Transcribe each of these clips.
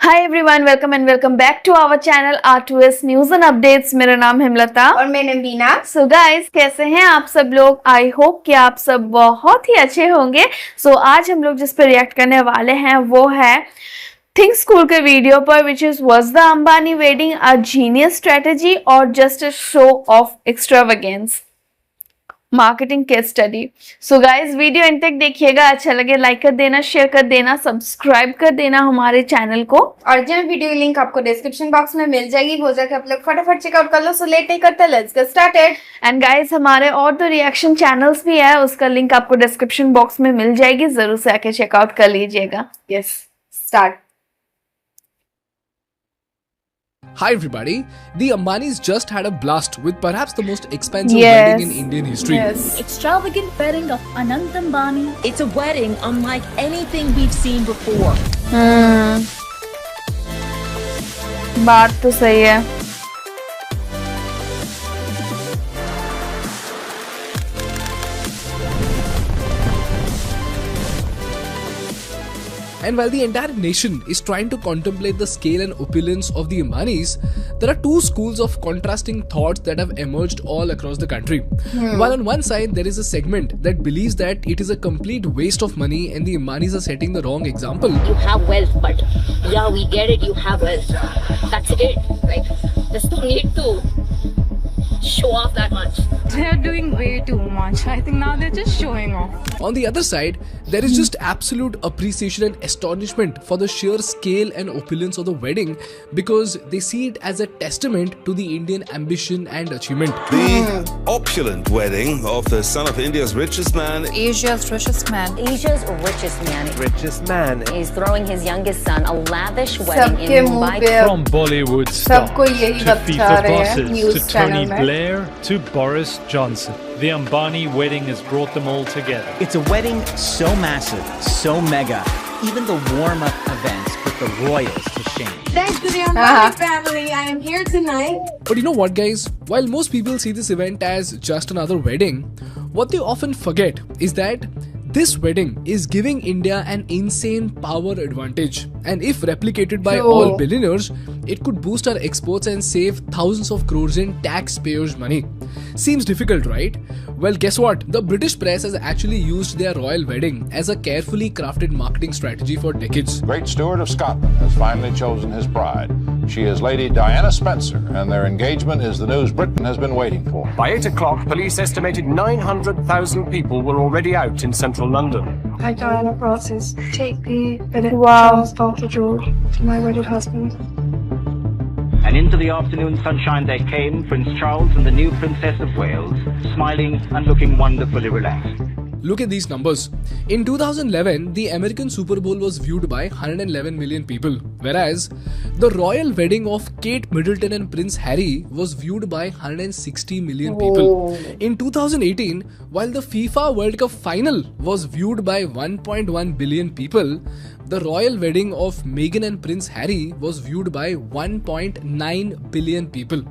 Hi everyone, welcome and welcome back to our channel R2S news and updates. मेरा नाम हेमलता और मैं नवीना। So guys, कैसे हैं आप सब लोग? आई होप कि आप सब बहुत ही अच्छे होंगे। सो आज हम लोग जिस पे रिएक्ट करने वाले हैं वो है थिंक स्कूल के वीडियो पर, which is was the Ambani wedding a genius strategy और just a show off extravagance marketing case study. So guys, video end तक देखिएगा, अच्छा लगे लाइक कर देना, शेयर कर देना, सब्सक्राइब कर देना हमारे चैनल को। और जो वीडियो लिंक आपको डिस्क्रिप्शन बॉक्स में मिल जाएगी, वो जाकर आप लोग फटाफट चेकआउट कर लो। सो लेट नहीं करते, let's get started. And guys, हमारे और दो रिएक्शन चैनल्स भी है, उसका लिंक आपको डिस्क्रिप्शन बॉक्स में मिल जाएगी, जरूर से आके चेकआउट कर लीजिएगा। Yes, start. Hi everybody, the Ambanis just had a blast with perhaps the most expensive Yes. wedding in Indian history. Yes. Extravagant wedding of Anant Ambani. It's a wedding unlike anything we've seen before. बात तो सही है। And while the entire nation is trying to contemplate the scale and opulence of the Ambanis, there are two schools of contrasting thoughts that have emerged all across the country. While on one side there is a segment that believes that it is a complete waste of money and the Ambanis are setting the wrong example. You have wealth, but yeah, we get it, you have wealth. That's it. Like, there's no need to show off that much. They're doing way too much. I think now they're just showing off. On the other side, there is just absolute appreciation and astonishment for the sheer scale and opulence of the wedding because they see it as a testament to the Indian ambition and achievement. The opulent wedding of the son of India's richest man. Asia's richest man. Asia's richest man Richest man. is throwing his youngest son a lavish wedding सबके in मुंह Mumbai. पे From Bollywood stars सबको यही to बता FIFA रहे हैं bosses news to Tony channel में। Blair to Boris Johnson. The Ambani wedding has brought them all together. It's a wedding so massive, so mega. Even the warm-up events put the royals to shame. Thanks to the Ambani family, I am here tonight. But you know what, guys? While most people see this event as just another wedding, what they often forget is that this wedding is giving India an insane power advantage. And if replicated by True. all billionaires, it could boost our exports and save thousands of crores in taxpayers' money. Seems difficult, right? Well, guess what? The British press has actually used their royal wedding as a carefully crafted marketing strategy for decades. Great Stewart of Scotland has finally chosen his bride. She is Lady Diana Spencer, and their engagement is the news Britain has been waiting for. By 8 o'clock, police estimated 900,000 people were already out in central London. I, Diana Francis, take the Bennett Wow. Charles Arthur George to my wedded husband. And into the afternoon sunshine there came Prince Charles and the new Princess of Wales, smiling and looking wonderfully relaxed. Look at these numbers. In 2011, the American Super Bowl was viewed by 111 million people, whereas the royal wedding of Kate Middleton and Prince Harry was viewed by 160 million people. In 2018, while the FIFA World Cup final was viewed by 1.1 billion people, the royal wedding of Meghan and Prince Harry was viewed by 1.9 billion people.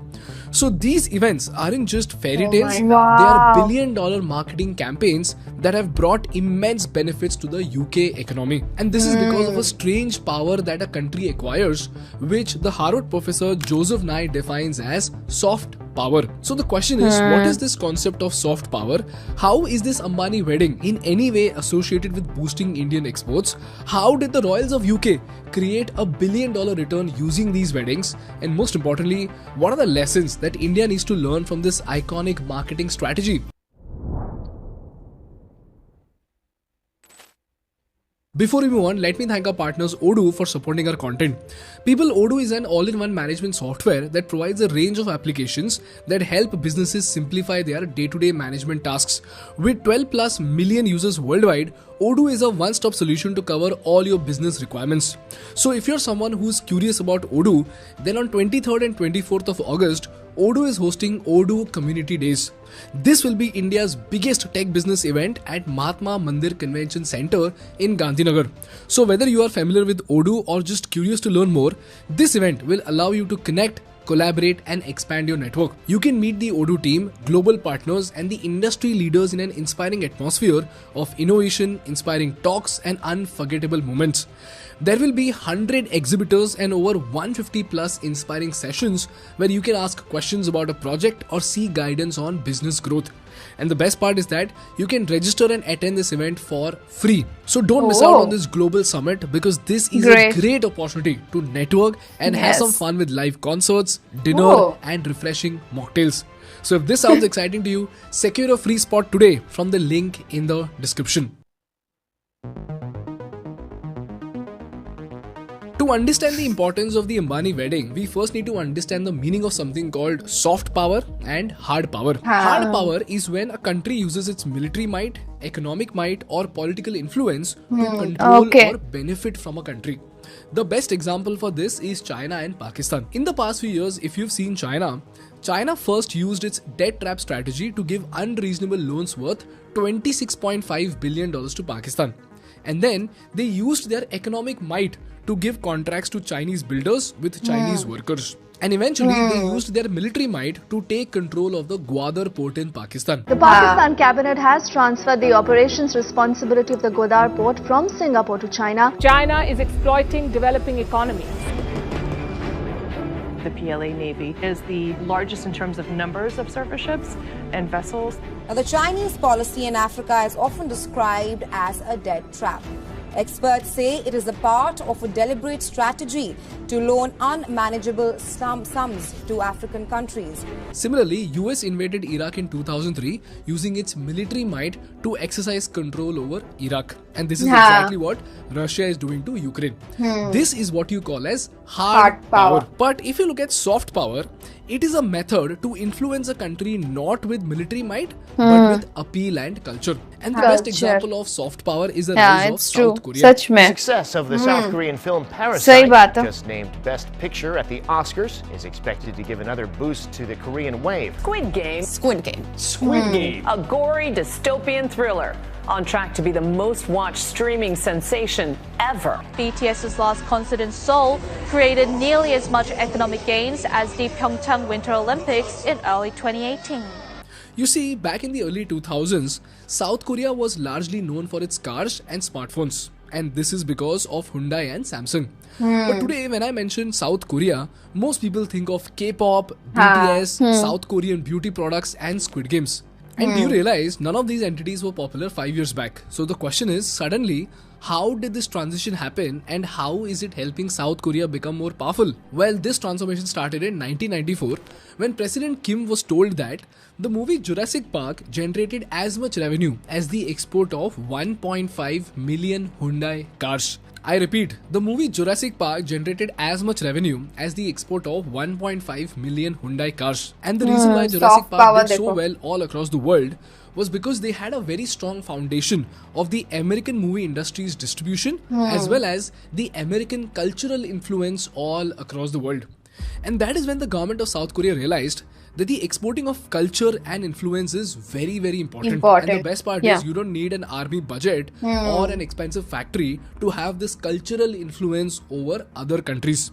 So these events aren't just fairy tales, they are billion-dollar marketing campaigns that have brought immense benefits to the UK economy. And this is because of a strange power that a country acquires, which the Harvard professor Joseph Nye defines as soft power. So the question is, what is this concept of soft power? How is this Ambani wedding in any way associated with boosting Indian exports? How did the royals of UK create a billion-dollar return using these weddings? And most importantly, what are the lessons that India needs to learn from this iconic marketing strategy? Before we move on, let me thank our partners Odoo for supporting our content. People, Odoo is an all-in-one management software that provides a range of applications that help businesses simplify their day-to-day management tasks. With 12 plus million users worldwide, Odoo is a one-stop solution to cover all your business requirements. So if you're someone who's curious about Odoo, then on 23rd and 24th of August, Odoo is hosting Odoo Community Days. This will be India's biggest tech business event at Mahatma Mandir Convention Center in Gandhinagar. So whether you are familiar with Odoo or just curious to learn more, this event will allow you to connect, collaborate and expand your network. You can meet the Odoo team, global partners and the industry leaders in an inspiring atmosphere of innovation, inspiring talks and unforgettable moments. There will be 100 exhibitors and over 150 plus inspiring sessions where you can ask questions about a project or seek guidance on business growth. And the best part is that you can register and attend this event for free. So don't miss out on this global summit, because this is a great opportunity to network and have some fun with live concerts, dinner and refreshing mocktails. So if this sounds exciting to you, secure a free spot today from the link in the description. To understand the importance of the Ambani wedding, we first need to understand the meaning of something called soft power and hard power. Hard power is when a country uses its military might, economic might or political influence to control or benefit from a country. The best example for this is China and Pakistan. In the past few years, if you've seen China first used its debt trap strategy to give unreasonable loans worth $26.5 billion to Pakistan. And then they used their economic might to give contracts to Chinese builders with Chinese workers. And eventually they used their military might to take control of the Gwadar port in Pakistan. The Pakistan cabinet has transferred the operations responsibility of the Gwadar port from Singapore to China. China is exploiting developing economies. The PLA Navy is the largest in terms of numbers of surface ships and vessels. Now, the Chinese policy in Africa is often described as a debt trap. Experts say it is a part of a deliberate strategy to loan unmanageable sums to African countries. Similarly, US invaded Iraq in 2003 using its military might to exercise control over Iraq. And this is exactly what Russia is doing to Ukraine. This is what you call as hard power. But if you look at soft power, it is a method to influence a country not with military might but with appeal and culture. And the best example of soft power is the rise of South Korea. Success of the South Korean film Parasite, just named Best Picture at the Oscars, is expected to give another boost to the Korean wave. Squid Game. Squid Game. A gory dystopian thriller on track to be the most watched streaming sensation ever. BTS's last concert in Seoul created nearly as much economic gains as the Pyeongchang Winter Olympics in early 2018. You see, back in the early 2000s, South Korea was largely known for its cars and smartphones. And this is because of Hyundai and Samsung. But today, when I mention South Korea, most people think of K-pop, BTS, South Korean beauty products and Squid Games. And do you realize none of these entities were popular 5 years back? So the question is, suddenly, how did this transition happen and how is it helping South Korea become more powerful? Well, this transformation started in 1994 when President Kim was told that the movie Jurassic Park generated as much revenue as the export of 1.5 million Hyundai cars. I repeat, the movie Jurassic Park generated as much revenue as the export of 1.5 million Hyundai cars. And the reason why Jurassic Park did so well all across the world was because they had a very strong foundation of the American movie industry's distribution as well as the American cultural influence all across the world. And that is when the government of South Korea realized that the exporting of culture and influence is very, very important. And the best part is you don't need an army budget or an expensive factory to have this cultural influence over other countries.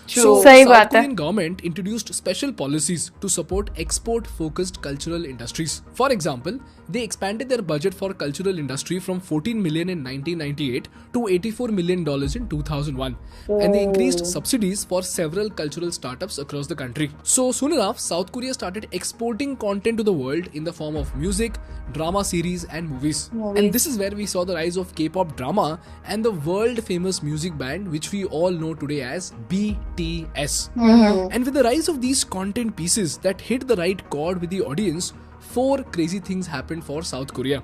So, South Korean government introduced special policies to support export-focused cultural industries. For example, they expanded their budget for cultural industry from $14 million in 1998 to $84 million in 2001. And they increased subsidies for several cultural startups across the country. So soon enough, South Korea started exporting content to the world in the form of music, drama series and movies. And this is where we saw the rise of K-pop drama and the world-famous music band which we all know today as BTS. And with the rise of these content pieces that hit the right chord with the audience, 4 crazy things happened for South Korea.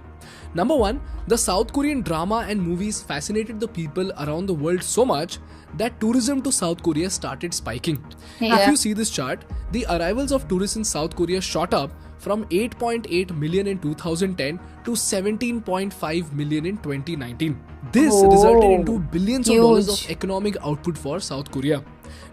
Number 1, the South Korean drama and movies fascinated the people around the world so much that tourism to South Korea started spiking. If you see this chart, the arrivals of tourists in South Korea shot up from 8.8 million in 2010 to 17.5 million in 2019. This resulted into billions of dollars of economic output for South Korea.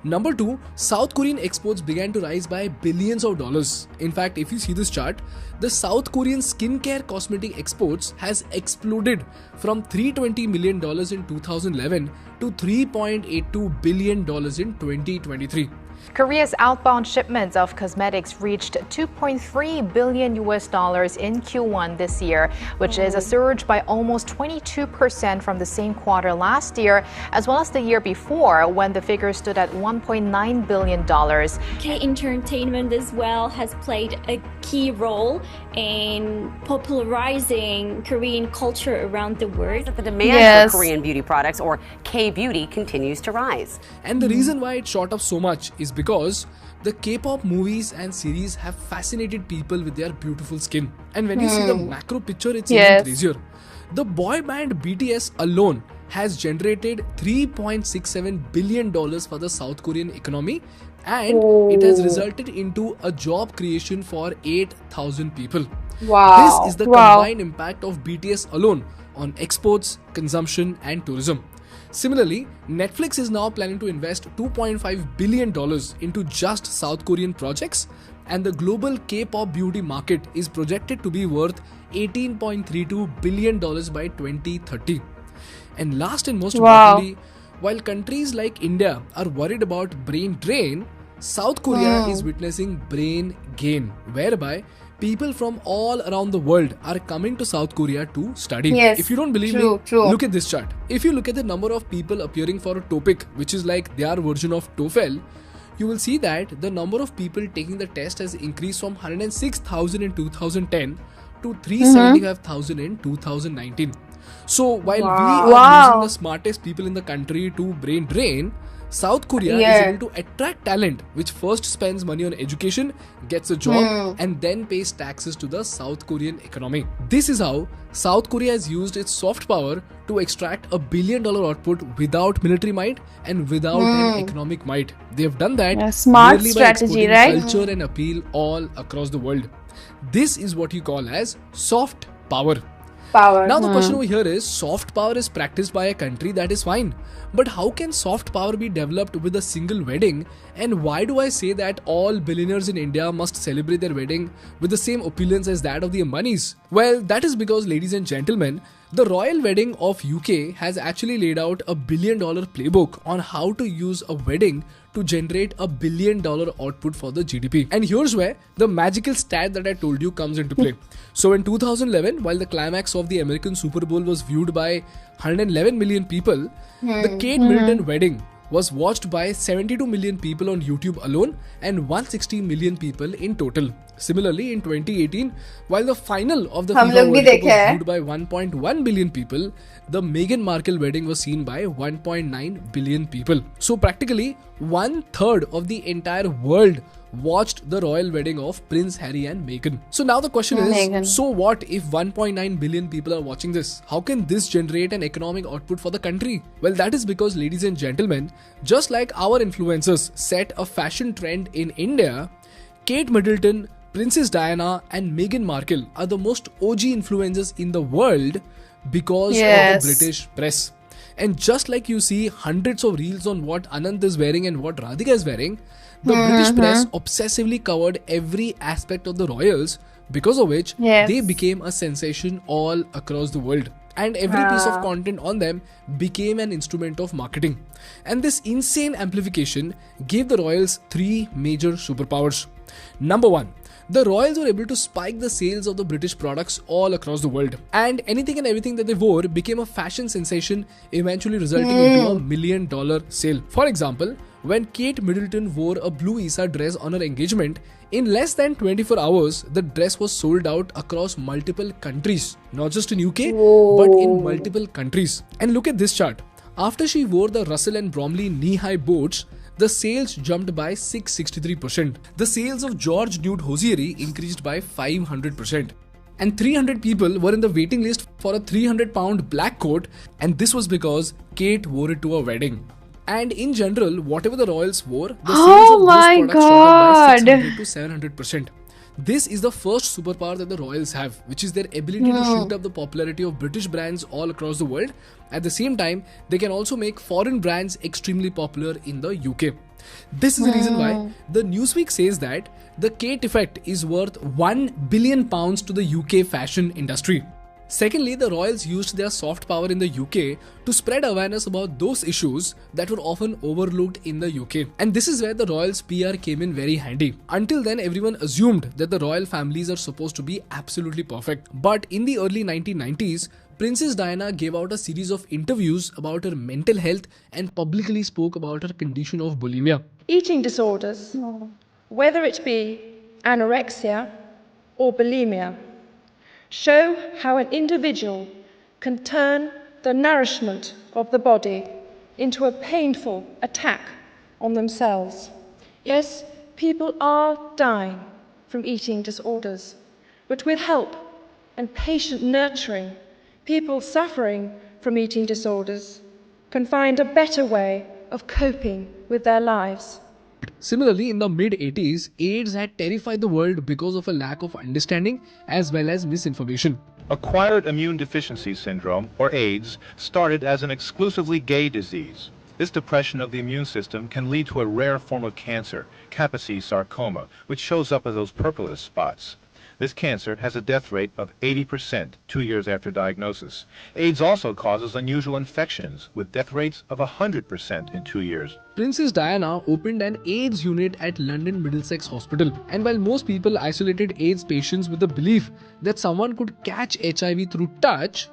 Number 2, South Korean exports began to rise by billions of dollars. In fact, if you see this chart, the South Korean skincare cosmetic exports has exploded from $320 million in 2011 to $3.82 billion in 2023. Korea's outbound shipments of cosmetics reached $2.3 billion in Q1 this year, which is a surge by almost 22% from the same quarter last year, as well as the year before when the figure stood at $1.9 billion. K-entertainment as well has played a key role in popularizing Korean culture around the world. The demand for Korean beauty products, or K-beauty, continues to rise. And the reason why it shot up so much is because the K-pop movies and series have fascinated people with their beautiful skin. And when you see the macro picture, it's even crazier. The boy band BTS alone has generated $3.67 billion for the South Korean economy, and it has resulted into a job creation for 8,000 people. Wow. This is the combined impact of BTS alone on exports, consumption and tourism. Similarly, Netflix is now planning to invest $2.5 billion into just South Korean projects, and the global K-pop beauty market is projected to be worth $18.32 billion by 2030. And last and most importantly, while countries like India are worried about brain drain, South Korea is witnessing brain gain, whereby people from all around the world are coming to South Korea to study. If you don't believe me, look at this chart. If you look at the number of people appearing for a TOPIK, which is like their version of TOEFL, you will see that the number of people taking the test has increased from 106,000 in 2010 to 375,000 in 2019. So while we are using the smartest people in the country to brain drain, South Korea is able to attract talent which first spends money on education, gets a job and then pays taxes to the South Korean economy. This is how South Korea has used its soft power to extract $1 billion output without military might and without an economic might. They have done that smart merely strategy, by right? exporting culture and appeal all across the world. This is what you call as soft power. Now the question over here is, soft power is practiced by a country, that is fine. But how can soft power be developed with a single wedding? And why do I say that all billionaires in India must celebrate their wedding with the same opulence as that of the Ambanis? Well, that is because, ladies and gentlemen, the royal wedding of UK has actually laid out $1 billion playbook on how to use a wedding to generate $1 billion output for the GDP. And here's where the magical stat that I told you comes into play. So in 2011, while the climax of the American Super Bowl was viewed by 111 million people, the Kate Middleton wedding was watched by 72 million people on YouTube alone and 160 million people in total. Similarly, in 2018, while the final of the FIFA World Cup was viewed by 1.1 billion people, the Meghan Markle wedding was seen by 1.9 billion people. So practically 1/3 of the entire world watched the royal wedding of Prince Harry and Meghan. So now the question is, so what if 1.9 billion people are watching this? How can this generate an economic output for the country? Well, that is because, ladies and gentlemen, just like our influencers set a fashion trend in India, Kate Middleton, Princess Diana and Meghan Markle are the most OG influencers in the world because of the British press. And just like you see hundreds of reels on what Anant is wearing and what Radhika is wearing, the British press obsessively covered every aspect of the royals, because of which they became a sensation all across the world. And every piece of content on them became an instrument of marketing. And this insane amplification gave the royals 3 major superpowers. Number 1. The royals were able to spike the sales of the British products all across the world. And anything and everything that they wore became a fashion sensation, eventually resulting into $1 million sale. For example, when Kate Middleton wore a blue Isa dress on her engagement, in less than 24 hours, the dress was sold out across multiple countries. Not just in UK, but in multiple countries. And look at this chart. After she wore the Russell and Bromley knee-high boots, the sales jumped by 663%. The sales of George Nude hosiery increased by 500%. And 300 people were in the waiting list for a 300-pound black coat, and this was because Kate wore it to a wedding. And in general, whatever the royals wore, the sales of those products shot up by 600 to 700%. This is the first superpower that the royals have, which is their ability to shoot up the popularity of British brands all across the world. At the same time, they can also make foreign brands extremely popular in the UK. This is the reason why the Newsweek says that the Kate effect is worth £1 billion to the UK fashion industry. Secondly, the royals used their soft power in the UK to spread awareness about those issues that were often overlooked in the UK. And this is where the royals' PR came in very handy. Until then, everyone assumed that the royal families are supposed to be absolutely perfect. But in the early 1990s, Princess Diana gave out a series of interviews about her mental health and publicly spoke about her condition of bulimia. Eating disorders, whether it be anorexia or bulimia, show how an individual can turn the nourishment of the body into a painful attack on themselves. Yes, people are dying from eating disorders, but with help and patient nurturing, people suffering from eating disorders can find a better way of coping with their lives. Similarly, in the mid-80s, AIDS had terrified the world because of a lack of understanding as well as misinformation. Acquired immune deficiency syndrome, or AIDS, started as an exclusively gay disease. This depression of the immune system can lead to a rare form of cancer, Kaposi sarcoma, which shows up as those purplish spots. This cancer has a death rate of 80% 2 years after diagnosis. AIDS also causes unusual infections, with death rates of 100% in 2 years. Princess Diana opened an AIDS unit at London Middlesex Hospital. And while most people isolated AIDS patients with the belief that someone could catch HIV through touch,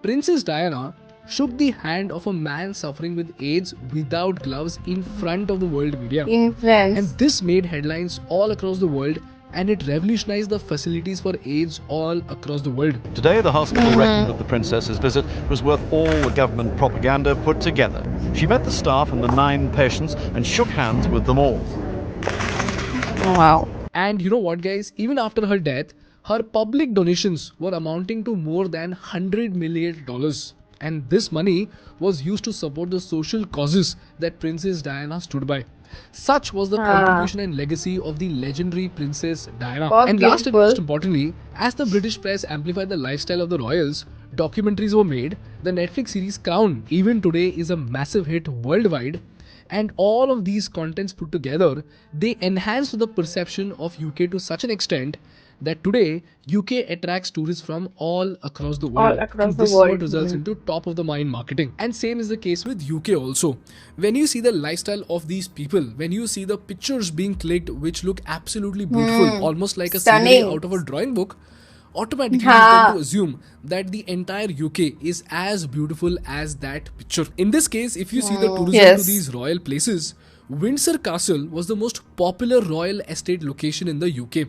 Princess Diana shook the hand of a man suffering with AIDS without gloves in front of the world media. And this made headlines all across the world, and it revolutionized the facilities for AIDS all across the world. Today, the hospital reckoned that the princess's visit was worth all the government propaganda put together. She met the staff and the 9 patients and shook hands with them all. Wow. And you know what, guys? Even after her death, her public donations were amounting to more than $100 million. And this money was used to support the social causes that Princess Diana stood by. Such was the contribution and legacy of the legendary Princess Diana. And last and most importantly, as the British press amplified the lifestyle of the royals, documentaries were made. The Netflix series Crown, even today, is a massive hit worldwide. And all of these contents put together, they enhanced the perception of UK to such an extent that today UK attracts tourists from all across the world. This is what results into top of the mind marketing. And same is the case with UK also. When you see the lifestyle of these people, when you see the pictures being clicked which look absolutely beautiful, almost like a scenery out of a drawing book, automatically you tend to assume that the entire UK is as beautiful as that picture. In this case, if you see the tourism to these royal places, Windsor Castle was the most popular royal estate location in the UK,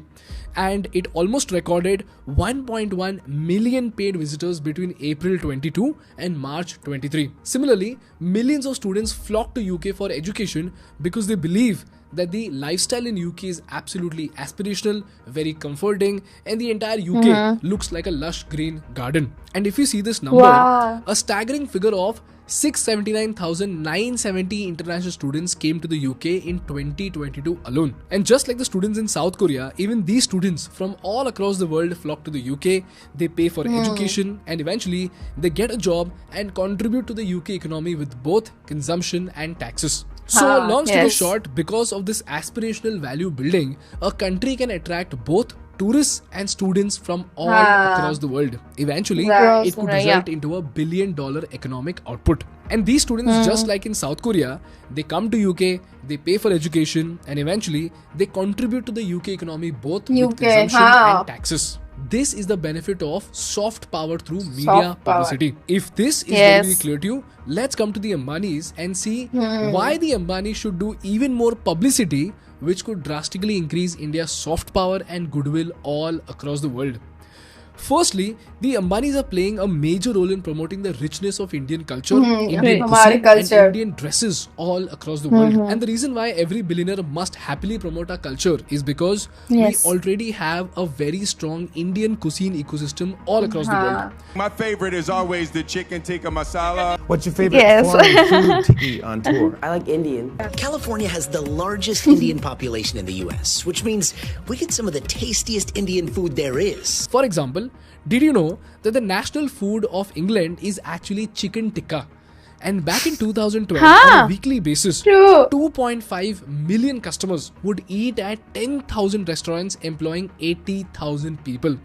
and it almost recorded 1.1 million paid visitors between April 22 and March 23. Similarly, millions of students flock to UK for education because they believe that the lifestyle in UK is absolutely aspirational, very comforting, and the entire UK looks like a lush green garden. And if you see this number, a staggering figure of 679,970 international students came to the UK in 2022 alone. And just like the students in South Korea, even these students from all across the world flock to the UK. They pay for education, and eventually they get a job and contribute to the UK economy with both consumption and taxes. So long story short, because of this aspirational value building, a country can attract both tourists and students from all across the world. Eventually, it could result into $1 billion economic output. And these students, just like in South Korea, they come to UK, they pay for education, and eventually they contribute to the UK economy both with consumption and taxes. This is the benefit of soft power through media publicity. If this is going to be clear to you, let's come to the Ambanis and see why the Ambanis should do even more publicity, which could drastically increase India's soft power and goodwill all across the world. Firstly, the Ambanis are playing a major role in promoting the richness of Indian culture, Indian cuisine, and Indian dresses all across the world. And the reason why every billionaire must happily promote our culture is because we already have a very strong Indian cuisine ecosystem all across the world. My favorite is always the chicken tikka masala. What's your favorite foreign food to eat on tour? I like Indian. California has the largest Indian population in the US, which means we get some of the tastiest Indian food there is. For example, did you know that the national food of England is actually chicken tikka? And back in 2012, on a weekly basis, 2.5 million customers would eat at 10,000 restaurants employing 80,000 people.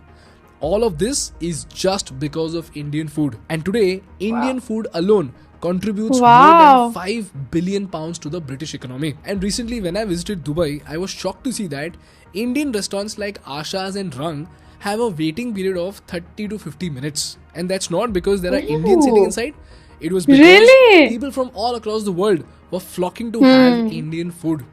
all of this is just because of Indian food. And today, Indian food alone contributes more than 5 billion pounds to the British economy. And recently when I visited Dubai, I was shocked to see that Indian restaurants like Asha's and Rang have a waiting period of 30 to 50 minutes. And that's not because there are Indians sitting inside. It was because people from all across the world were flocking to have Indian food.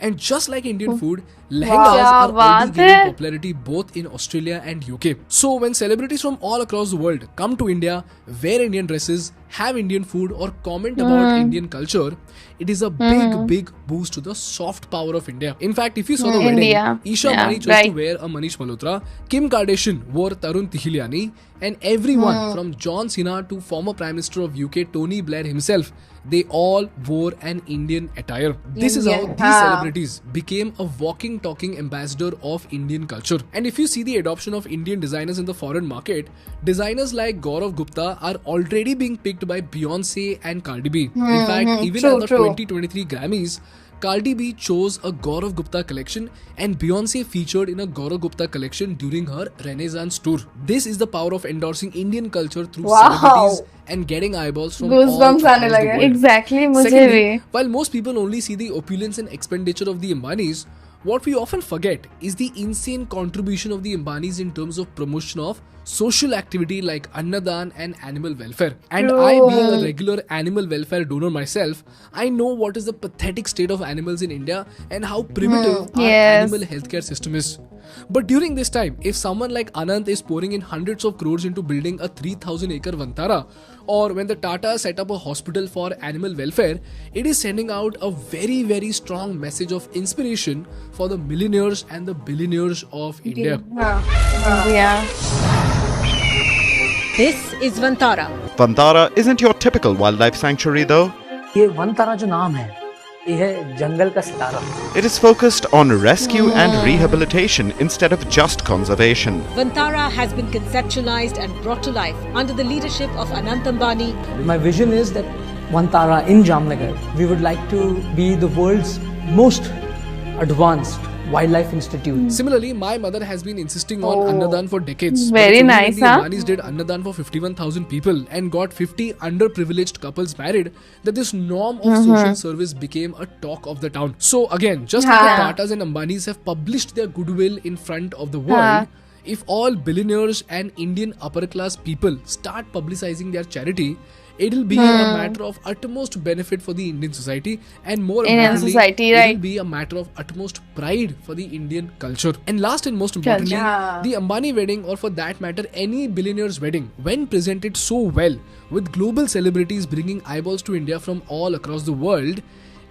And just like Indian food, lehengas are already gaining popularity both in Australia and UK. So when celebrities from all across the world come to India, wear Indian dresses, have Indian food or comment about Indian culture, it is a big boost to the soft power of India. In fact, if you saw the wedding, Isha Mani chose to wear a Manish Malhotra, Kim Kardashian wore Tarun Tihiliani, and everyone from John Cena to former Prime Minister of UK Tony Blair himself, they all wore an Indian attire. This is how these celebrities became a walking, talking ambassador of Indian culture. And if you see the adoption of Indian designers in the foreign market, designers like Gaurav Gupta are already being picked by Beyonce and Cardi B. In fact, even at the 2023 Grammys, Cardi B chose a Gaurav Gupta collection and Beyonce featured in a Gaurav Gupta collection during her Renaissance tour. This is the power of endorsing Indian culture through celebrities and getting eyeballs from all across the world. Exactly, Secondly, while most people only see the opulence and expenditure of the Ambanis, what we often forget is the insane contribution of the Ambanis in terms of promotion of social activity like Annadan and animal welfare. And I, being a regular animal welfare donor myself, I know what is the pathetic state of animals in India and how primitive our animal healthcare system is. But during this time, if someone like Anant is pouring in hundreds of crores into building a 3,000-acre Vantara, or when the Tata set up a hospital for animal welfare, it is sending out a very strong message of inspiration for the millionaires and the billionaires of India. This is Vantara. Vantara isn't your typical wildlife sanctuary though. ये वंतारा जो नाम है, ये है जंगल का सितारा. It is focused on rescue and rehabilitation instead of just conservation. Vantara has been conceptualized and brought to life under the leadership of Anant Ambani. My vision is that Vantara in Jamnagar, we would like to be the world's most advanced wildlife institute. Similarly, my mother has been insisting on Annadan for decades. Very nice, the Ambanis did Annadan for 51,000 people and got 50 underprivileged couples married, that this norm of social service became a talk of the town. So again, just like the Tatas and Ambanis have published their goodwill in front of the world, if all billionaires and Indian upper class people start publicizing their charity, it will be a matter of utmost benefit for the Indian society, and more importantly, it will be a matter of utmost pride for the Indian culture. And last and most importantly, the Ambani wedding, or for that matter any billionaire's wedding, when presented so well with global celebrities bringing eyeballs to India from all across the world,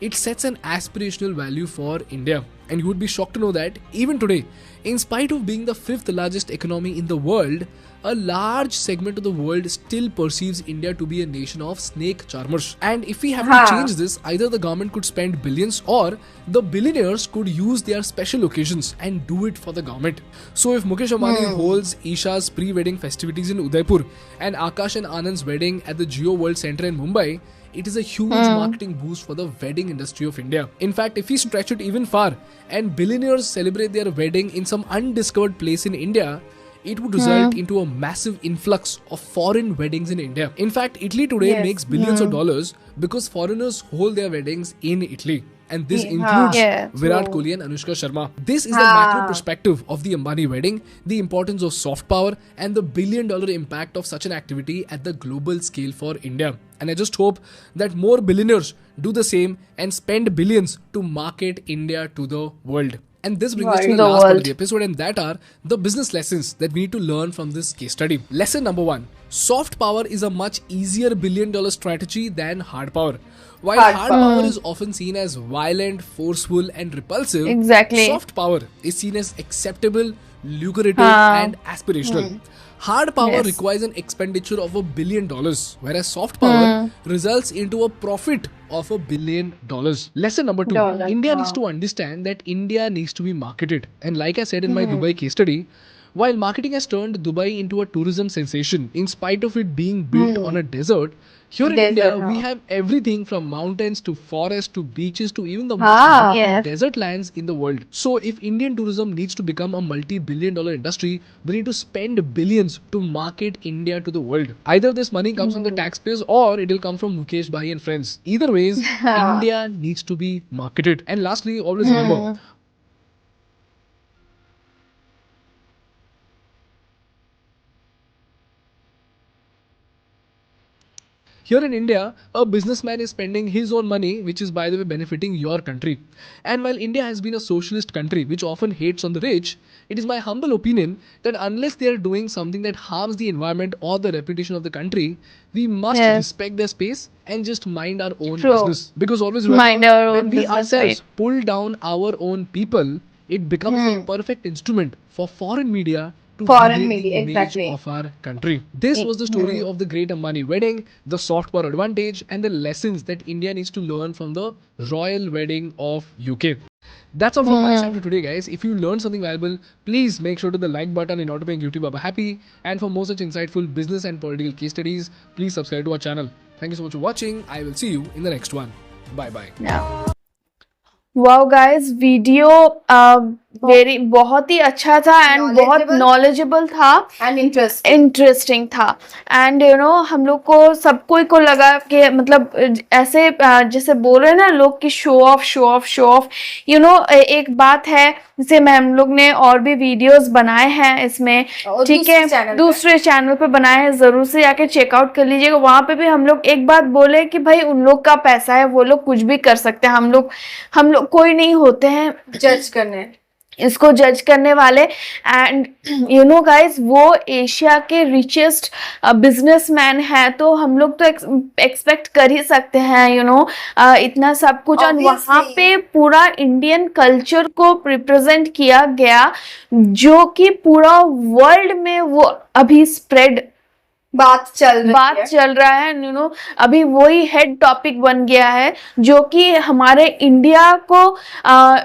it sets an aspirational value for India. And you would be shocked to know that even today, in spite of being the 5th largest economy in the world, a large segment of the world still perceives India to be a nation of snake charmers. And if we have to change this, either the government could spend billions or the billionaires could use their special occasions and do it for the government. So if Mukesh Ambani holds Isha's pre-wedding festivities in Udaipur and Akash and Anand's wedding at the Jio World Center in Mumbai, it is a huge marketing boost for the wedding industry of India. In fact, if we stretch it even far and billionaires celebrate their wedding in some undiscovered place in India, it would result into a massive influx of foreign weddings in India. In fact, Italy today makes billions of dollars because foreigners hold their weddings in Italy. And this includes Virat Kohli and Anushka Sharma. This is the macro perspective of the Ambani wedding, the importance of soft power, and the billion-dollar impact of such an activity at the global scale for India. And I just hope that more billionaires do the same and spend billions to market India to the world. And this brings us to the last part of the episode, and that are the business lessons that we need to learn from this case study. Lesson number 1. Soft power is a much easier billion-dollar strategy than hard power. While hard power is often seen as violent, forceful and repulsive, soft power is seen as acceptable, lucrative and aspirational. Hard power requires an expenditure of $1 billion, whereas soft power results into a profit of $1 billion. Lesson number 2. India needs to understand that India needs to be marketed. And like I said in my Dubai case study, While marketing has turned Dubai into a tourism sensation, in spite of it being built on a desert, here in India, we have everything from mountains to forests to beaches to even the most desert lands in the world. So if Indian tourism needs to become a multi-billion-dollar industry, we need to spend billions to market India to the world. Either this money comes from the taxpayers or it will come from Mukesh Bhai and friends. Either ways, India needs to be marketed. And lastly, always remember, here in India, a businessman is spending his own money, which is by the way benefiting your country. And while India has been a socialist country which often hates on the rich, it is my humble opinion that unless they are doing something that harms the environment or the reputation of the country, we must respect their space and just mind our own business. Because always remember, when we ourselves pull down our own people, it becomes a perfect instrument for foreign media to the image of our country. This was the story of the Great Ambani wedding, the soft power advantage, and the lessons that India needs to learn from the royal wedding of UK. That's all from my side for today, guys. If you learned something valuable, please make sure to the like button in order to make YouTube Baba happy. And for more such insightful business and political case studies, please subscribe to our channel. Thank you so much for watching. I will see you in the next one. Bye bye. Wow guys, video बहुत ही अच्छा था and बहुत knowledgeable था and interesting था. And you know हम लोग को सबको को लगा कि मतलब ऐसे जैसे बोल रहे हैं ना लोग कि शो ऑफ यू नो. एक बात है जैसे हम लोग ने और भी वीडियोस बनाए हैं इसमें, ठीक है, दूसरे चैनल पे बनाए हैं, जरूर से जाके चेकआउट कर लीजिएगा. वहाँ पे भी हम लोग एक बात बोले कि भाई उन लोग का पैसा है, वो लोग कुछ भी कर सकते हैं. हम लोग कोई नहीं होते हैं इसको जज करने वाले. एंड यू नो गाइज, वो एशिया के रिचेस्ट बिजनेसमैन है, तो हम लोग तो एक्सपेक्ट कर ही सकते हैं यू नो इतना सब कुछ. और वहाँ पे पूरा इंडियन कल्चर को रिप्रेजेंट किया गया, जो कि पूरा वर्ल्ड में वो अभी स्प्रेड बात चल रहा है यू नो. अभी वही हेड टॉपिक बन गया है जो कि हमारे इंडिया को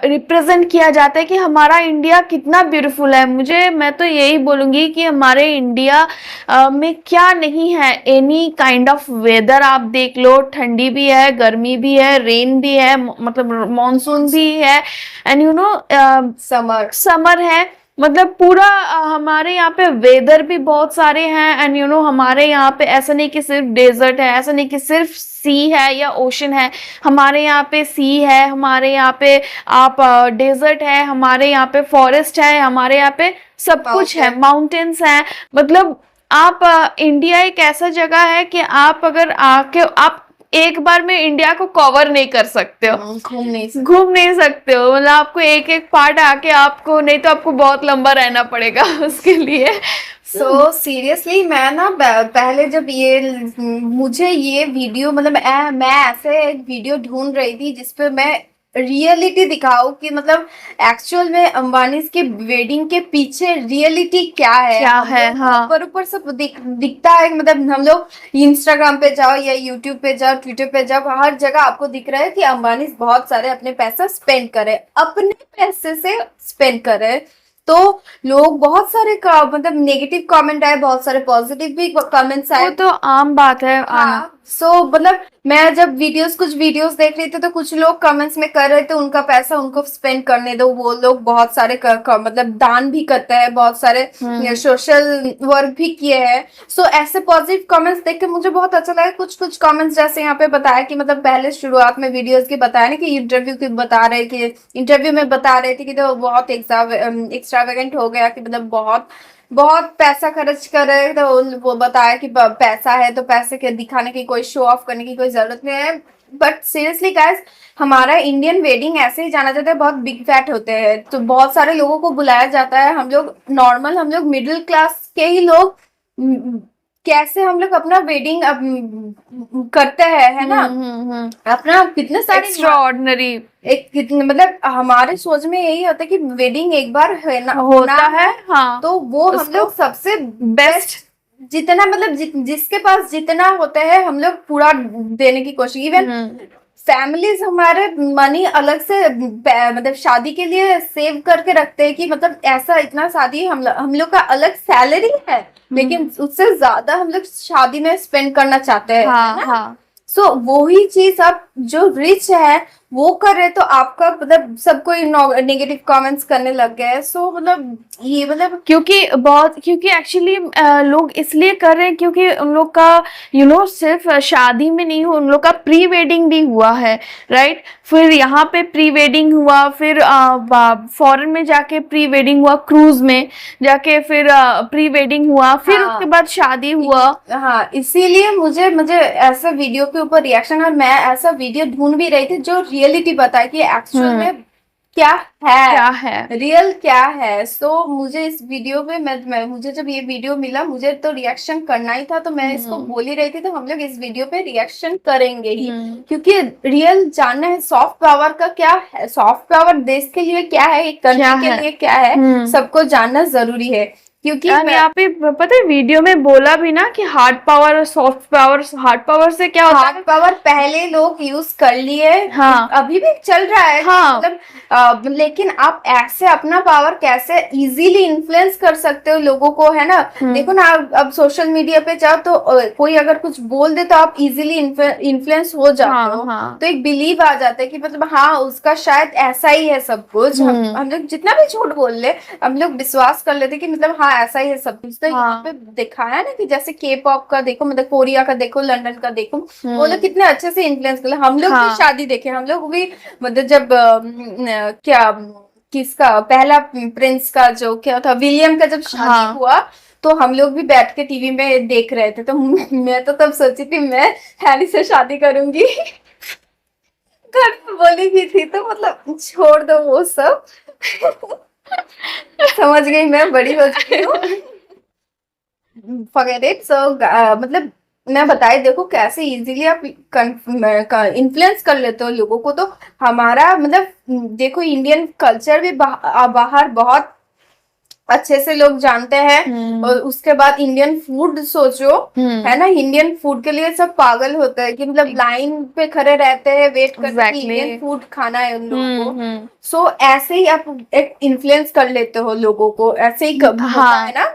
रिप्रेजेंट किया जाता है कि हमारा इंडिया कितना ब्यूटीफुल है. मैं तो यही बोलूँगी कि हमारे इंडिया में क्या नहीं है. एनी काइंड ऑफ वेदर आप देख लो, ठंडी भी है, गर्मी भी है, रेन भी है, मतलब मॉनसून भी है, एंड यू नो समर है. मतलब पूरा हमारे यहाँ पे वेदर भी बहुत सारे हैं. एंड यू नो हमारे यहाँ पे ऐसा नहीं कि सिर्फ डेजर्ट है, ऐसा नहीं कि सिर्फ सी है या ओशन है. हमारे यहाँ पे सी है, हमारे यहाँ पे आप डेजर्ट है, हमारे यहाँ पे फॉरेस्ट है, हमारे यहाँ पे सब कुछ है, माउंटेन्स हैं. मतलब आप इंडिया एक ऐसा जगह है कि आप अगर आके आप एक बार में इंडिया को कवर नहीं कर सकते हो, घूम नहीं सकते हो. मतलब आपको एक एक पार्ट आके आपको, नहीं तो आपको बहुत लंबा रहना पड़ेगा उसके लिए. सो सीरियसली मैं ना पहले जब मुझे ये वीडियो मतलब मैं ऐसे एक वीडियो ढूंढ रही थी जिसपे मैं रियलिटी दिखाओ कि मतलब एक्चुअल में अंबानीज के वेडिंग के पीछे रियलिटी क्या है. ऊपर सब दिखता है. मतलब हम लोग इंस्टाग्राम पे जाओ या यूट्यूब पे जाओ, ट्विटर पे जाओ, हर जगह आपको दिख रहा है कि अंबानीज बहुत सारे अपने पैसा स्पेंड करे, अपने पैसे से स्पेंड करे. तो लोग बहुत सारे मतलब नेगेटिव कमेंट आए, बहुत सारे पॉजिटिव भी कमेंट्स आए. वो तो आम बात है. सो मतलब मैं जब कुछ वीडियोस देख रही थी तो कुछ लोग कमेंट्स में कर रहे थे उनका पैसा उनको स्पेंड करने दो. वो लोग बहुत सारे मतलब दान भी करते हैं, बहुत सारे सोशल वर्क भी किए हैं. सो ऐसे पॉजिटिव कमेंट्स देख के मुझे बहुत अच्छा लगा. कुछ कमेंट्स जैसे यहाँ पे बताया कि मतलब पहले शुरुआत में वीडियोस के बताया ना कि इंटरव्यू में बता रहे थे कि तो बहुत एक्स्ट्रावेगेंट हो गया, कि मतलब बहुत पैसा खर्च कर रहे हैं. तो वो बताया कि पैसा है तो पैसे के दिखाने की, कोई शो ऑफ करने की कोई जरूरत नहीं है. बट सीरियसली गाइस, हमारा इंडियन वेडिंग ऐसे ही जाना जाता है, बहुत बिग फैट होते हैं, तो बहुत सारे लोगों को बुलाया जाता है. हम लोग मिडिल क्लास के ही लोग कैसे हम लोग अपना वेडिंग करते हैं, है ना. अपना कितने सारे एक्स्ट्राऑर्डिनरी मतलब हमारे सोच में यही होता है कि वेडिंग एक बार होता है. तो वो हम लोग सबसे बेस्ट जितना मतलब जिसके पास जितना होता है हम लोग पूरा देने की कोशिश. इवन फैमिलीज हमारे मनी अलग से मतलब शादी के लिए सेव करके रखते हैं कि मतलब ऐसा इतना शादी हम लोग का अलग सैलरी है, लेकिन उससे ज्यादा हम लोग शादी में स्पेंड करना चाहते हैं, है ना? सो वही चीज आप जो रिच है वो कर रहे, तो आपका मतलब सब कोई नेगेटिव कमेंट्स करने लग गए। सो मतलब ये मतलब क्योंकि एक्चुअली लोग इसलिए कर रहे हैं क्योंकि उन लोग का सिर्फ शादी में नहीं हो, उन लोग का प्री वेडिंग भी हुआ है, राइट? फिर यहाँ पे प्री वेडिंग हुआ, फिर फॉरेन में जाके प्री वेडिंग हुआ, क्रूज में जाके फिर प्री वेडिंग हुआ, फिर उसके बाद शादी हुआ। हाँ, इसीलिए मुझे ऐसा वीडियो के ऊपर रिएक्शन, और मैं ऐसा वीडियो ढूंढ भी रही थी जो रियलिटी बताए कि एक्चुअल में क्या है रियल क्या है। सो मुझे इस वीडियो में मुझे जब ये वीडियो मिला, मुझे तो रिएक्शन करना ही था, तो मैं इसको बोल ही रही थी, तो हम लोग इस वीडियो पे रिएक्शन करेंगे ही, क्योंकि रियल जानना है सॉफ्ट पावर का क्या है, सॉफ्ट पावर देश के लिए क्या है, एक कंट्री के लिए क्या है, सबको जानना जरूरी है। क्योंकि यहाँ पे पता है वीडियो में बोला भी ना कि हार्ड पावर और सॉफ्ट पावर। हार्ड पावर से क्या होता है? हार्ड पावर पहले लोग यूज कर लिए, अभी भी चल रहा है, मतलब लेकिन आप ऐसे अपना पावर कैसे इजीली इन्फ्लुएंस कर सकते हो लोगों को, है ना? देखो ना, अब सोशल मीडिया पे जाओ तो कोई अगर कुछ बोल दे तो आप इजीली इन्फ्लुएंस हो जाते हो, तो एक बिलीव आ जाता है कि मतलब हाँ उसका शायद ऐसा ही है सब कुछ। हम लोग जितना भी झूठ बोल ले, हम लोग विश्वास कर लेते कि मतलब हाँ ऐसा ही है सब कुछ। तो यहाँ पे दिखाया ना कि जैसे के पॉप का देखो, मतलब कोरिया का देखो, लंदन का देखो, वो लोग कितने अच्छे से इन्फ्लुएंस कर। हम लोग भी शादी देखे, हम लोग भी मतलब जब किसका पहला प्रिंस का जो क्या था, विलियम का जब शादी हुआ, तो हम लोग भी बैठ के टीवी में देख रहे थे। तो मैं तो तब सोची थी मैं हैरी से शादी करूंगी। घर में बोली भी थी, तो मतलब छोड़ दो वो सब। समझ गई, मैं बड़ी हो चुकी हूँ। Forget it. सो मतलब मैं बताए देखो कैसे इजीली आप इन्फ्लुएंस कर लेते हो लोगों को। तो हमारा मतलब देखो इंडियन कल्चर भी बाहर बहुत अच्छे से लोग जानते हैं, और उसके बाद इंडियन फूड सोचो, है ना? इंडियन फूड के लिए सब पागल होते हैं कि मतलब लाइन पे खड़े रहते हैं, वेट करते हैं कि इंडियन फूड खाना है उन लोगों को। सो ऐसे ही आप एक इन्फ्लुएंस कर लेते हो लोगों को, ऐसे ही होता है ना?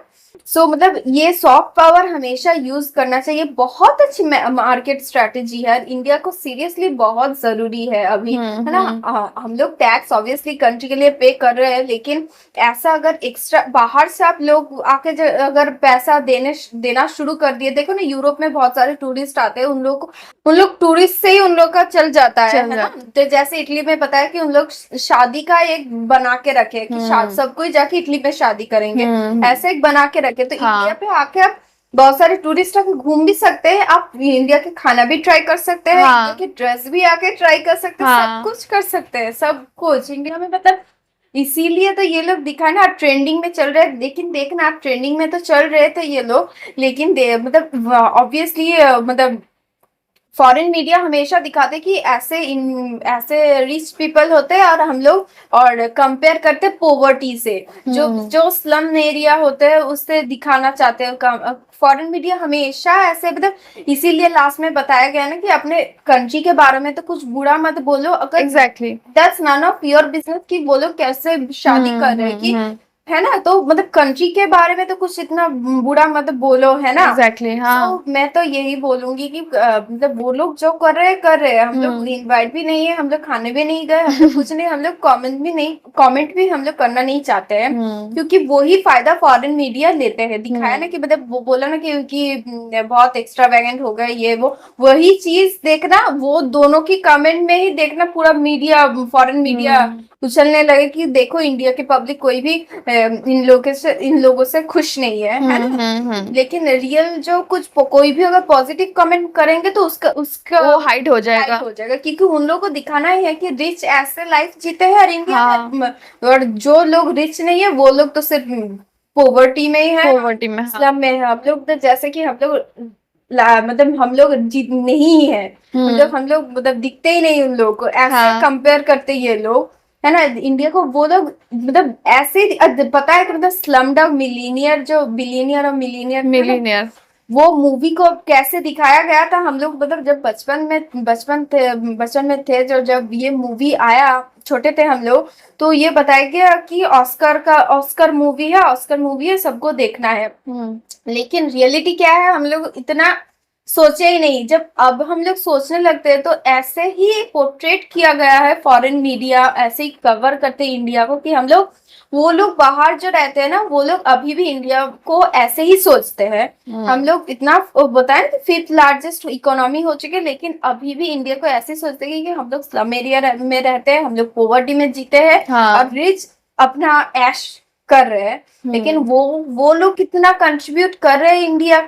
सो मतलब ये सॉफ्ट पावर हमेशा यूज करना चाहिए, बहुत अच्छी मार्केट स्ट्रेटेजी है, इंडिया को सीरियसली बहुत जरूरी है अभी, है ना? हम लोग टैक्स ऑब्वियसली कंट्री के लिए पे कर रहे हैं, लेकिन ऐसा अगर एक्स्ट्रा बाहर से आप लोग आके अगर पैसा देना शुरू कर दिए, देखो ना यूरोप में बहुत सारे टूरिस्ट आते हैं, उन लोग टूरिस्ट से ही उन लोग का चल जाता है ना? तो जैसे इटली में पता है कि उन लोग शादी का एक बना के रखे कि सब कोई जाके इटली में शादी करेंगे, ऐसे एक बना के रखे। तो इंडिया पे आके आप बहुत सारे टूरिस्ट आके घूम भी सकते हैं, आप इंडिया के खाना भी ट्राई कर सकते हैं, इंडिया के ड्रेस भी आके ट्राई कर सकते हैं, सब कुछ कर सकते हैं, सब कुछ इंडिया में। मतलब इसीलिए तो ये लोग दिखाए ना, ट्रेंडिंग में चल रहे हैं। लेकिन देखना, आप ट्रेंडिंग में तो चल रहे थे ये लोग, लेकिन मतलब ऑब्वियसली मतलब फॉरेन मीडिया हमेशा दिखाते कि ऐसे रिच पीपल होते हैं, और हम लोग और कंपेयर करते पोवर्टी से, जो स्लम एरिया होते हैं उससे दिखाना चाहते हैं फॉरेन मीडिया हमेशा ऐसे। मतलब इसीलिए लास्ट में बताया गया ना कि अपने कंट्री के बारे में तो कुछ बुरा मत बोलो, अगर exactly that's none of your business कि वो लोग कैसे शादी कर रहे हैं, कि है ना? तो मतलब कंट्री के बारे में तो कुछ इतना बुरा मत बोलो, है ना? एग्जैक्टली तो मैं तो यही बोलूंगी कि मतलब वो लोग जो कर रहे हैं, हम लोग इनवाइट भी नहीं है, हम लोग खाने भी नहीं गए, हम लोग कुछ नहीं, हम लोग कमेंट भी हम लोग करना नहीं चाहते हैं, क्योंकि वही फायदा फॉरेन मीडिया लेते हैं। दिखाया ना कि मतलब वो बोला ना कि बहुत एक्स्ट्रावेगेंट हो गए ये वो, वही चीज देखना, वो दोनों की कमेंट में ही देखना पूरा मीडिया, फॉरेन मीडिया उछलने लगे कि देखो इंडिया की पब्लिक कोई भी इन लोगों से खुश नहीं है ना? लेकिन रियल जो कुछ कोई भी अगर पॉजिटिव कमेंट करेंगे तो उसका वो हाइड हो जाएगा, क्योंकि उन लोगों को दिखाना ही है कि रिच ऐसे लाइफ जीते हैं और इंडिया में, और जो लोग रिच नहीं है वो लोग तो सिर्फ पोवर्टी में ही है, स्लम में है। हम लोग तो जैसे कि हम लोग मतलब हम लोग नहीं है, हम लोग मतलब दिखते ही नहीं उन लोगों को, ऐसे कंपेयर करते ये लोग, है ना? इंडिया को वो लोग मतलब ऐसे पता है कि मतलब स्लम डॉग मिलीनियर, जो बिलीनियर और मिलीनियर, वो मूवी को कैसे दिखाया गया था, हम लोग मतलब जब बचपन में थे जब ये मूवी आया, छोटे थे हम लोग, तो ये बताया गया कि ऑस्कर मूवी है, सबको देखना है। लेकिन रियलिटी क्या है, हम लोग इतना सोचे ही नहीं। जब अब हम लोग सोचने लगते हैं तो ऐसे ही पोर्ट्रेट किया गया है, फॉरेन मीडिया ऐसे ही कवर करते हैं इंडिया को कि हम लोग, वो लोग बाहर जो रहते हैं ना, वो लोग अभी भी इंडिया को ऐसे ही सोचते हैं। हम लोग इतना बताएं कि 5th लार्जेस्ट इकोनॉमी हो चुके, लेकिन अभी भी इंडिया को ऐसे सोचते हैं कि हम लोग स्लम एरिया में रहते हैं, हम लोग पॉवर्टी में जीते हैं और रिच अपना ऐश कर रहे हैं। लेकिन वो लोग कितना कंट्रीब्यूट कर रहे हैं इंडिया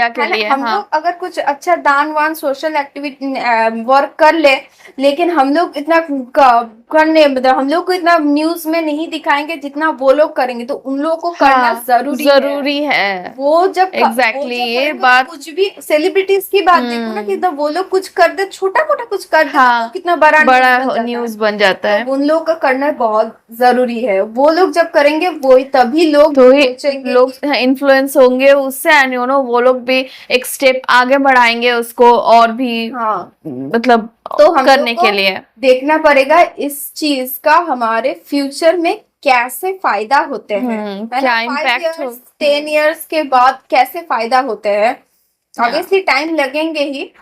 के लिए। हम लोग अगर कुछ अच्छा दान वान सोशल एक्टिविटी वर्क कर ले, लेकिन हम लोग इतना हम लोग को इतना न्यूज में नहीं दिखाएंगे जितना वो लोग करेंगे, तो उन लोगों को करना जरूरी है। वो जब ये बात, कुछ भी सेलिब्रिटीज की बात देखो ना, कि वो लोग कुछ कर दे, छोटा मोटा कुछ कर दे, तो कितना बड़ा न्यूज बन जाता है। उन लोगों का करना बहुत जरूरी है। वो लोग जब करेंगे वही तभी लोग इन्फ्लुएंस होंगे उससे, एंड वो लोग भी एक स्टेप आगे बढ़ाएंगे उसको और भी मतलब तो हम करने के लिए देखना पड़ेगा इस चीज का हमारे फ्यूचर में कैसे फायदा होते हैं, क्या इम्पैक्ट 10 इयर्स के बाद कैसे फायदा होते हैं। ऑब्वियसली टाइम लगेंगे ही।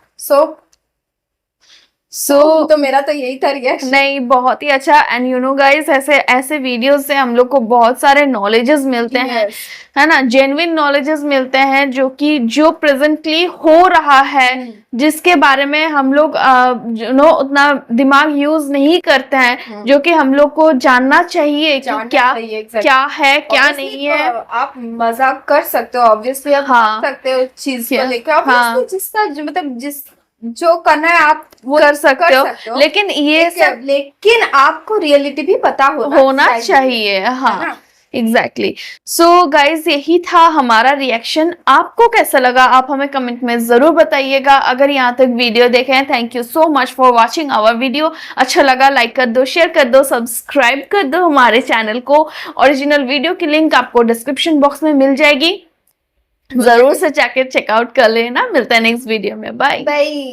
तो मेरा तो यही था रिएक्शन। नहीं, बहुत ही अच्छा। एंड गाइस, ऐसे वीडियोस से हम लोग को बहुत सारे नॉलेजेस मिलते हैं, है ना, जेन्युइन नॉलेजेस मिलते हैं जो प्रेजेंटली हो रहा है, जिसके बारे में हम लोग उतना दिमाग यूज नहीं करते हैं, जो कि हम लोग को जानना चाहिए कि क्या है क्या नहीं है। आप मजाक कर सकते हो, ऑब्वियसली आप कर सकते हो चीज को लेकर, जिसका मतलब जो करना है आप वो कर सकते हो। लेकिन आपको रियलिटी भी पता होना चाहिए। हाँ, एग्जैक्टली। सो गाइज, यही था हमारा रिएक्शन। आपको कैसा लगा आप हमें कमेंट में जरूर बताइएगा। अगर यहाँ तक वीडियो देखे हैं, thank you so much for watching our video. अच्छा लगा लाइक कर दो, शेयर कर दो, सब्सक्राइब कर दो हमारे चैनल को। ओरिजिनल वीडियो की लिंक आपको डिस्क्रिप्शन बॉक्स में मिल जाएगी, जरूर से जाकर चेकआउट कर लेना। मिलता है नेक्स्ट वीडियो में। Bye bye.